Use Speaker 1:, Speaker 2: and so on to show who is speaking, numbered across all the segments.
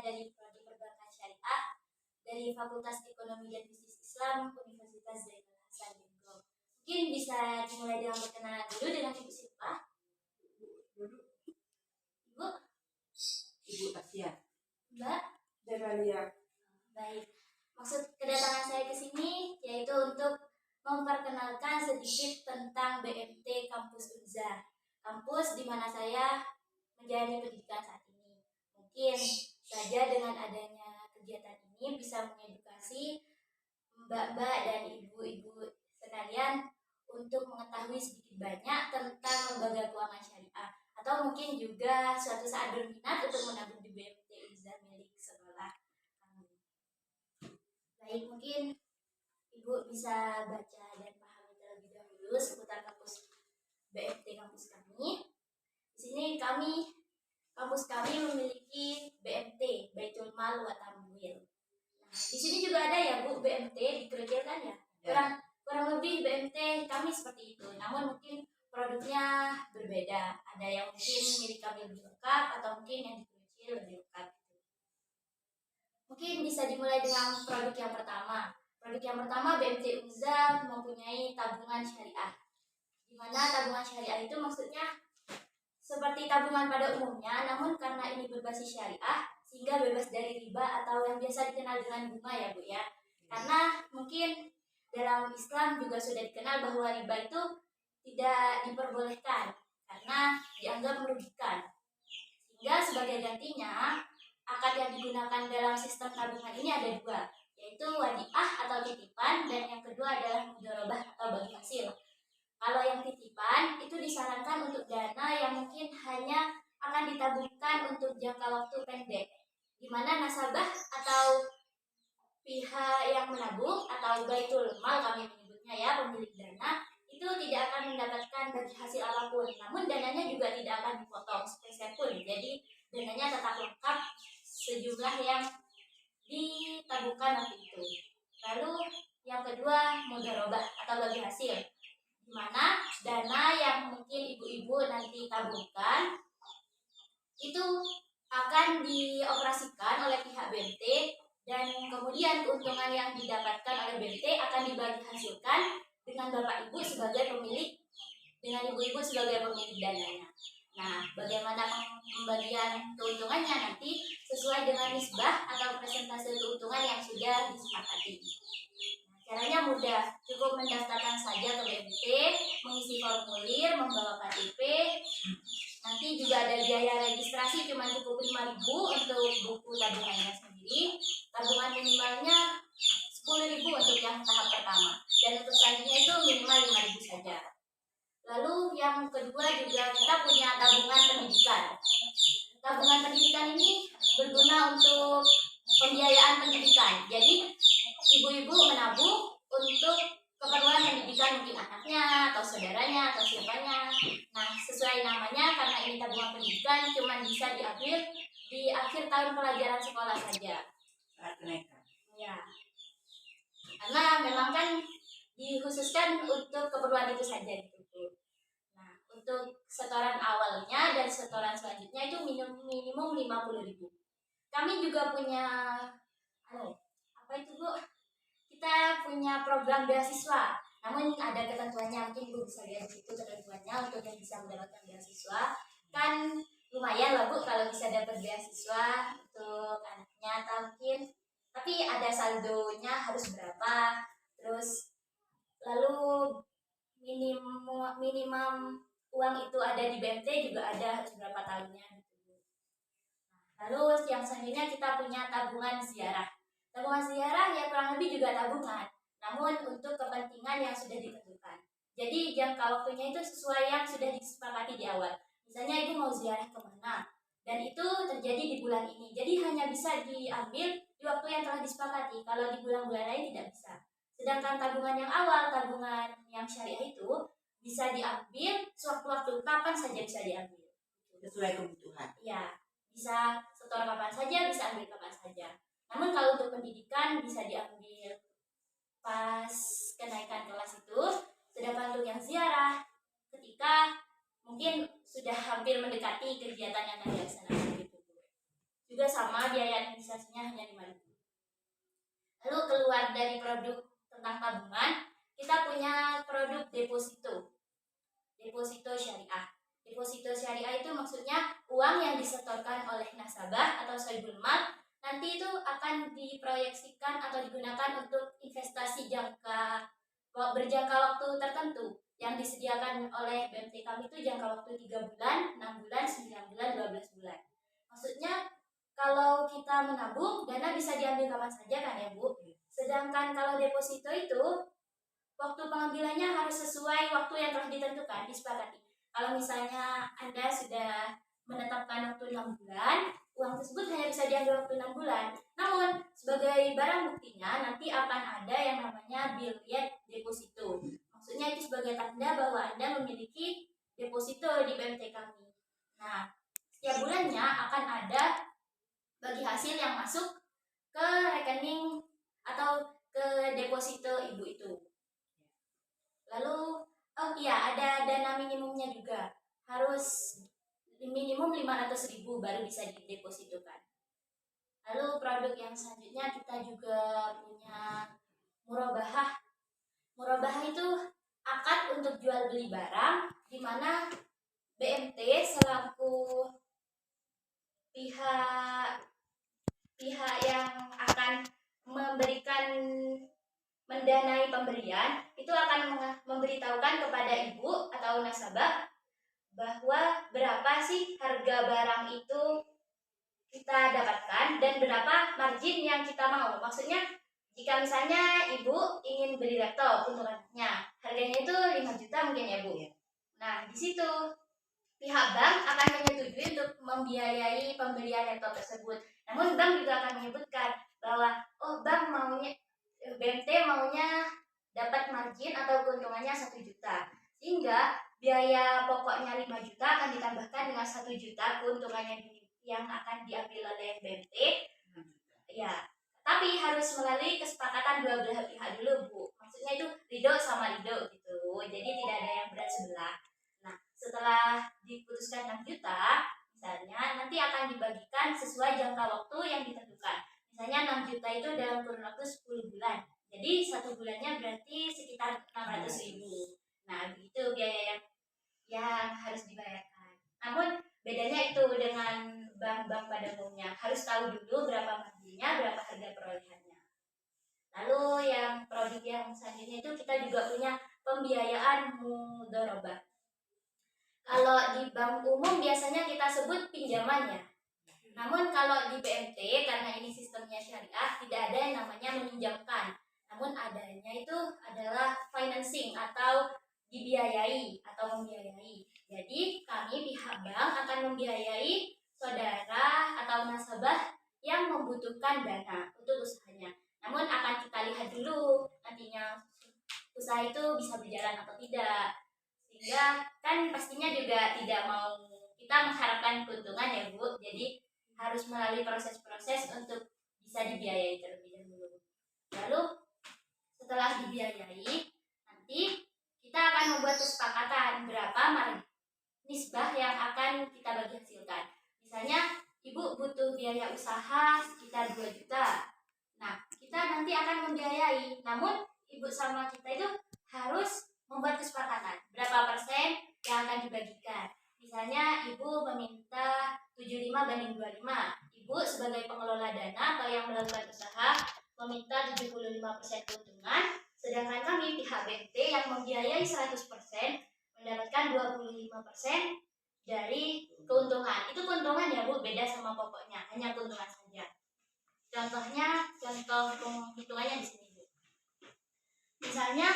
Speaker 1: dari Prodi Perbankan Syariah dari Fakultas Ekonomi dan Bisnis Islam Universitas Zainul Hasan Bengkulu. Mungkin bisa dimulai dengan perkenalan dulu dengan Ibu siapa? Ibu
Speaker 2: Asia.
Speaker 1: Mbak
Speaker 2: Devalia.
Speaker 1: Baik. Maksud kedatangan saya ke sini yaitu untuk memperkenalkan sedikit tentang BMT Kampus Unza, kampus di mana saya menjalani pendidikan saat ini. Mungkin saja dengan adanya kegiatan ini bisa mengedukasi mbak-mbak dan ibu-ibu sekalian untuk mengetahui sedikit banyak tentang lembaga keuangan syariah, atau mungkin juga suatu saat berminat untuk menabung di BMT Unza milik sekolah kami. Baik, mungkin Ibu bisa baca dan pahami terlebih dahulu seputar kampus BMT kampus kami. Di sini kampus kami memiliki BMT, Baitul Mal wa Tamwil. Nah, di sini juga ada ya Bu, BMT dikerucutkan ya. Kurang lebih BMT kami seperti itu. Namun mungkin produknya berbeda. Ada yang mungkin milik kami lebih lengkap atau mungkin yang dikerucut lebih lengkap. Mungkin bisa dimulai dengan produk yang pertama. Produk yang pertama, BMT Unza mempunyai tabungan syariah. Di mana tabungan syariah itu maksudnya seperti tabungan pada umumnya, namun karena ini berbasis syariah sehingga bebas dari riba atau yang biasa dikenal dengan bunga ya Bu ya. Karena mungkin dalam Islam juga sudah dikenal bahwa riba itu tidak diperbolehkan karena dianggap merugikan. Sehingga sebagai gantinya, akad yang digunakan dalam sistem tabungan ini ada dua, yaitu wadiah atau titipan, dan yang kedua adalah mudharabah atau bagi hasil. Kalau yang titipan itu disarankan untuk dana yang mungkin hanya akan ditabungkan untuk jangka waktu pendek, di mana nasabah atau pihak yang menabung atau baitul mal kami menyebutnya ya, pemilik dana itu tidak akan mendapatkan bagi hasil apapun, namun dananya juga tidak akan dipotong sepeser pun. Jadi dananya tetap lengkap sejumlah yang ditabungkan waktu itu. Lalu yang kedua, mudharabah atau bagi hasil, di mana dana yang mungkin ibu-ibu nanti tabungkan itu akan dioperasikan oleh pihak BMT, dan kemudian keuntungan yang didapatkan oleh BMT akan dibagi hasilkan dengan bapak ibu sebagai pemilik, dengan ibu-ibu sebagai pemilik dananya. Nah, bagaimana pembagian keuntungannya nanti sesuai dengan nisbah atau persentase keuntungan yang sudah disepakati. Nah, caranya mudah, cukup mendaftarkan saja ke BMT, mengisi formulir, membawa KTP. Nanti juga ada biaya registrasi cuma cukup 5.000 untuk buku tabungannya sendiri. Tabungan minimalnya 10.000 untuk yang tahap pertama, dan untuk selanjutnya itu minimal 5.000 saja. Lalu yang kedua juga kita punya tabungan pendidikan. Tabungan pendidikan ini berguna untuk pembiayaan pendidikan. Jadi ibu-ibu menabung untuk keperluan pendidikan mungkin anaknya atau saudaranya atau siapanya. Nah, sesuai namanya, karena ini tabungan pendidikan cuma bisa diambil di akhir tahun pelajaran sekolah saja.
Speaker 2: Saat kenaikan.
Speaker 1: Ya. Karena memang kan dikhususkan untuk keperluan itu saja gitu. Nah, untuk setoran awalnya dan setoran selanjutnya itu minimum 50.000. Kami juga punya apa itu Bu? Kita punya program beasiswa. Namun ada ketentuannya, mungkin Ibu bisa lihat di situ ketentuannya untuk yang bisa mendapatkan beasiswa. Kan lumayan lah Bu kalau bisa dapat beasiswa untuk anaknya atau mungkin, tapi ada saldonya harus berapa, terus lalu minimum uang itu ada di BMT juga ada harus berapa tahunnya gitu. Nah, lalu yang selanjutnya kita punya tabungan ziarah. Tabungan ziarah ya kurang lebih juga tabungan, namun untuk kepentingan yang sudah ditentukan. Jadi jangka waktunya itu sesuai yang sudah disepakati di awal. Misalnya ibu mau ziarah kemana, dan itu terjadi di bulan ini, jadi hanya bisa diambil di waktu yang telah disepakati. Kalau di bulan-bulan lain tidak bisa. Sedangkan tabungan yang awal, tabungan yang syariah itu bisa diambil sewaktu-waktu, kapan saja bisa diambil.
Speaker 2: Sesuai kebutuhan.
Speaker 1: Ya, bisa setor kapan saja, bisa ambil kapan saja. Namun kalau untuk pendidikan bisa diambil pas kenaikan kelas itu. Sedangkan untuk yang ziarah, ketika mungkin sudah hampir mendekati kegiatan yang akan dilaksanakan gitu. juga sama, biaya administrasinya hanya 5.000. Lalu keluar dari produk tentang tabungan, kita punya produk deposito. Deposito syariah. Deposito syariah itu maksudnya uang yang disetorkan oleh nasabah atau sohibul mal nanti itu akan diproyeksikan atau digunakan untuk investasi berjangka waktu tertentu yang disediakan oleh BMT kami itu jangka waktu 3 bulan, 6 bulan, 9 bulan, 12 bulan. Maksudnya kalau kita menabung, dana bisa diambil kapan saja kan ya Bu? Sedangkan kalau deposito itu waktu pengambilannya harus sesuai waktu yang telah ditentukan, disepakati. Kalau misalnya Anda sudah menetapkan waktu 6 bulan, uang tersebut hanya bisa diambil waktu 6 bulan. Namun, sebagai barang buktinya, nanti akan ada yang namanya biljet deposito. Maksudnya itu sebagai tanda bahwa Anda memiliki deposito di BMT kami. Nah, setiap bulannya akan ada bagi hasil yang masuk ke rekening atau ke deposito ibu itu. Lalu, oh iya, ada dana minimumnya juga. Harus minimum 500.000 baru bisa didepositokan. Lalu produk yang selanjutnya kita juga punya murabahah. Murabahah itu akad untuk jual beli barang di mana BMT selaku pihak yang akan mendanai pemberian itu akan memberitahukan kepada ibu atau nasabah bahwa berapa sih harga barang itu kita dapatkan dan berapa margin yang kita mau. Maksudnya jika misalnya ibu ingin beli laptop untuk anaknya, harganya itu 5 juta mungkin ya Bu. Nah, di situ pihak bank akan menyetujui untuk membiayai pembelian laptop tersebut. Namun bank juga akan menyebutkan bahwa BMT maunya dapat margin atau keuntungannya 1 juta. Sehingga biaya pokoknya 5 juta akan ditambahkan dengan 1 juta keuntungannya yang akan diambil oleh BMT. Ya, tapi harus melalui kesepakatan dua belah pihak dulu Bu. Maksudnya itu ridho sama ridho gitu. Jadi tidak ada yang berat sebelah. Nah, setelah diputuskan 6 juta, misalnya nanti akan dibagikan sesuai jangka waktu yang ditentukan. Misalnya 6 juta itu dalam kurun waktu 10 bulan. Jadi 1 bulannya berarti sekitar 600.000. Nah, begitu biaya yang harus dibayarkan. Namun bedanya itu dengan bank-bank pada umumnya. Harus tahu dulu berapa marginnya, berapa harga perolehannya. Lalu yang produk yang selanjutnya itu kita juga punya pembiayaan mudharabah. Kalau di bank umum biasanya kita sebut pinjaman ya. Namun kalau di BMT karena ini sistemnya syariah tidak ada yang namanya meminjamkan. Namun adanya itu adalah financing atau dibiayai atau membiayai. Jadi kami pihak bank akan membiayai saudara atau nasabah yang membutuhkan dana untuk usahanya. Namun akan kita lihat dulu nantinya usaha itu bisa berjalan atau tidak. Sehingga kan pastinya juga tidak mau kita mengharapkan keuntungan ya Bu. Jadi harus melalui proses-proses untuk bisa dibiayai terlebih dahulu. Lalu setelah dibiayai, nanti kita akan membuat kesepakatan berapa nisbah yang akan kita bagi hasilkan. Misalnya, ibu butuh biaya usaha sekitar 2 juta. Nah, kita nanti akan membiayai. Namun, ibu sama kita itu harus membuat kesepakatan berapa persen yang akan dibagikan. Misalnya, ibu meminta 75/25. Ibu sebagai pengelola dana atau yang melakukan usaha meminta 75% keuntungan, sedangkan kami pihak BMT yang membiayai 100% mendapatkan 25% dari keuntungan. Itu keuntungan ya Bu, beda sama pokoknya, hanya keuntungan saja. Contoh penghitungannya di sini Bu. Misalnya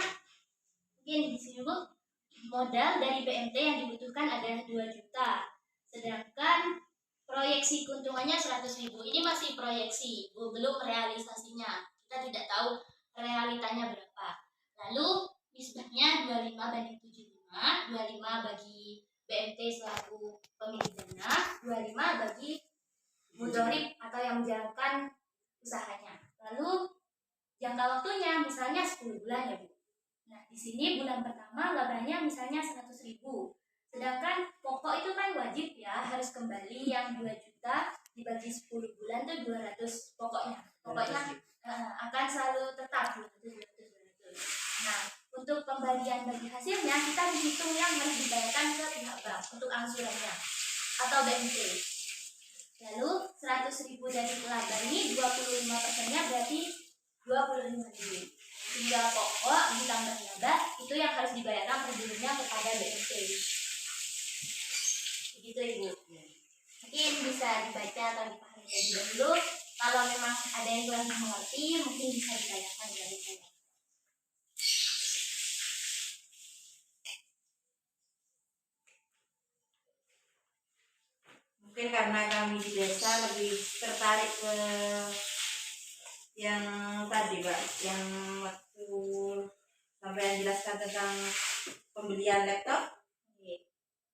Speaker 1: mungkin di sini Bu, modal dari BMT yang dibutuhkan adalah 2 juta. Sedangkan proyeksi keuntungannya 100.000. Ini masih proyeksi, Bu, belum realisasinya. Kita tidak tahu realitanya berapa. Lalu nisbahnya 25/75, 25 bagi BMT selaku pemilik dana, 25 bagi mudharib atau yang menjalankan usahanya. Lalu jangka waktunya misalnya 10 bulan ya Bu. Nah, di sini bulan pertama labanya misalnya 100.000. Sedangkan pokok itu kan wajib ya, harus kembali yang 2 juta dibagi 10 bulan tuh 200 pokoknya akan selalu tetap 200. Nah, untuk pembagian bagi hasilnya kita menghitung yang harus dibayarkan ke pihak bank untuk angsurannya atau BMT. Lalu 100.000 dari laba ini 25%-nya berarti 25.000. Hingga pokok ditambah laba itu yang harus dibayarkan per bulannya kepada BMT. Begitu Ibu. Mungkin bisa dibaca atau dipahami lebih dahulu. Kalau memang ada yang kurang mengerti, mungkin bisa ditanyakan dari saya.
Speaker 2: Mungkin karena kami di desa lebih tertarik ke yang tadi Pak, yang waktu sampai yang jelaskan tentang pembelian laptop.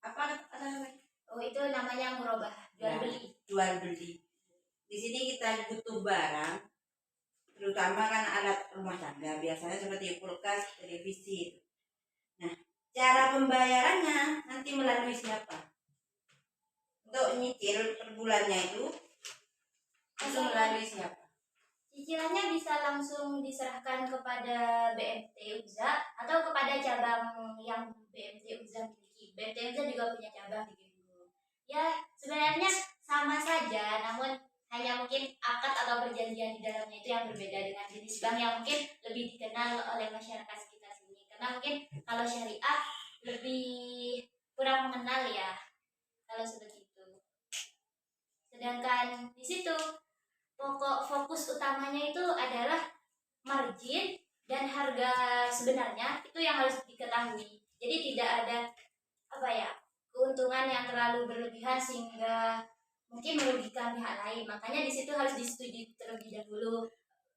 Speaker 2: Apa namanya?
Speaker 1: Oh, itu namanya murabah, jual beli.
Speaker 2: Jual beli. Di sini kita butuh barang, terutama kan alat rumah tangga, biasanya seperti kulkas, televisi. Nah, cara pembayarannya nanti melalui siapa? Untuk nyicil per bulannya itu melalui siapa?
Speaker 1: Cicilannya bisa langsung diserahkan kepada BMT Uza atau kepada cabang yang BMT Uza miliki. BMT Uza juga punya cabang di Genggong. Ya, sebenarnya sama saja, namun hanya mungkin akad atau perjanjian di dalamnya itu yang berbeda dengan jenis bank yang mungkin lebih dikenal oleh masyarakat sekitar sini. Karena mungkin kalau syariah lebih kurang mengenal ya, kalau seperti itu. Sedangkan di situ pokok fokus utamanya itu adalah margin dan harga sebenarnya itu yang harus diketahui. Jadi tidak ada keuntungan yang terlalu berlebihan sehingga mungkin merugikan pihak lain. Makanya di situ harus disetujui terlebih dahulu.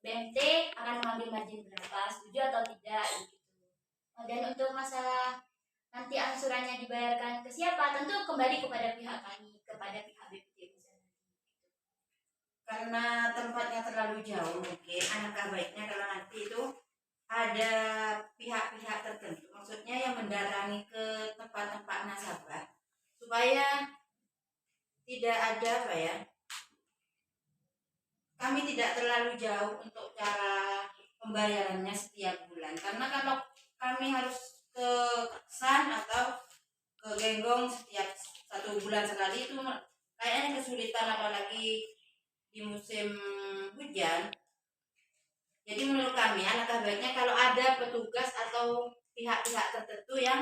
Speaker 1: BMT akan mengambil margin berapa, setuju atau tidak gitu. Dan untuk masalah nanti angsurannya dibayarkan ke siapa, tentu kembali kepada pihak kami, kepada pihak BPT.
Speaker 2: Karena tempatnya terlalu jauh, mungkin alangkah baiknya kalau nanti itu ada pihak-pihak tertentu, maksudnya yang mendatangi ke tempat-tempat nasabah supaya tidak ada kami tidak terlalu jauh untuk cara pembayarannya setiap bulan. Karena kalau kami harus ke San atau ke Genggong setiap 1 bulan sekali itu kayaknya kesulitan, apalagi di musim hujan. Jadi menurut kami alangkah baiknya kalau ada petugas atau pihak-pihak tertentu yang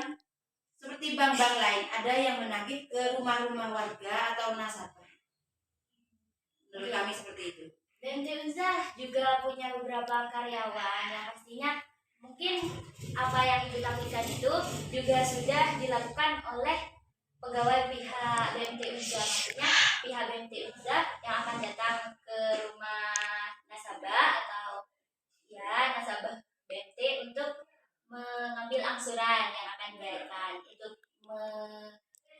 Speaker 2: seperti bank-bank lain, ada yang menagih ke rumah-rumah warga atau nasabah. Menurut kami seperti itu.
Speaker 1: BMT Uza juga punya beberapa karyawan yang pastinya mungkin apa yang Ibu tampilkan itu juga sudah dilakukan oleh pegawai pihak BMT Uza. Maksudnya pihak BMT Uza yang akan datang ke rumah nasabah atau ya nasabah BMT untuk mengambil angsuran yang akan dibayarkan. Itu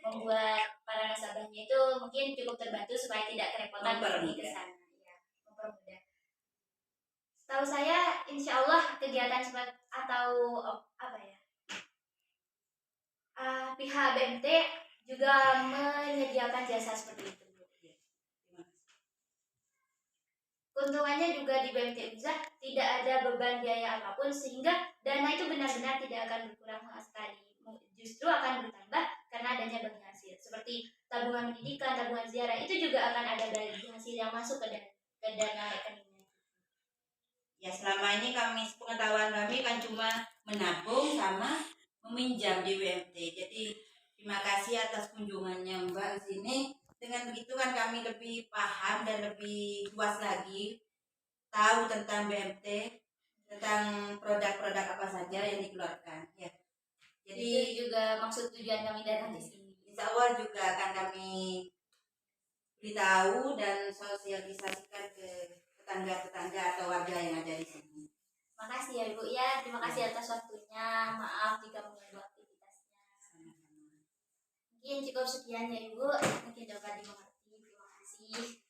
Speaker 1: membuat para nasabahnya itu mungkin cukup terbantu supaya tidak kerepotan pergi ke sana. Mempermudah. Setahu saya, insya Allah kegiatan atau pihak BMT juga menyediakan jasa seperti itu. Keuntungannya juga di BMT Uza tidak ada beban biaya apapun sehingga dana itu benar-benar tidak akan berkurang sama sekali. Justru akan bertambah karena adanya bagi hasil. Seperti tabungan pendidikan, tabungan ziarah itu juga akan ada bagi hasil yang masuk ke dana rekeningnya.
Speaker 2: Ya, selama ini pengetahuan kami kan cuma menabung sama meminjam di BMT. Jadi terima kasih atas kunjungannya Mbak di sini. Dengan begitu kan kami lebih paham dan lebih luas lagi tahu tentang BMT, tentang produk-produk apa saja yang dikeluarkan. Ya. Jadi
Speaker 1: itu juga maksud tujuan kami datang di sini.
Speaker 2: Insya Allah juga akan kami beritahu dan sosialisasikan ke tetangga-tetangga atau warga yang ada di sini.
Speaker 1: Makasih ya Ibu ya, terima kasih atas waktunya. Maaf jika mengganggu aktivitasnya. Mungkin cukup sekian ya Ibu, mungkin dapat dimengerti. Terima kasih.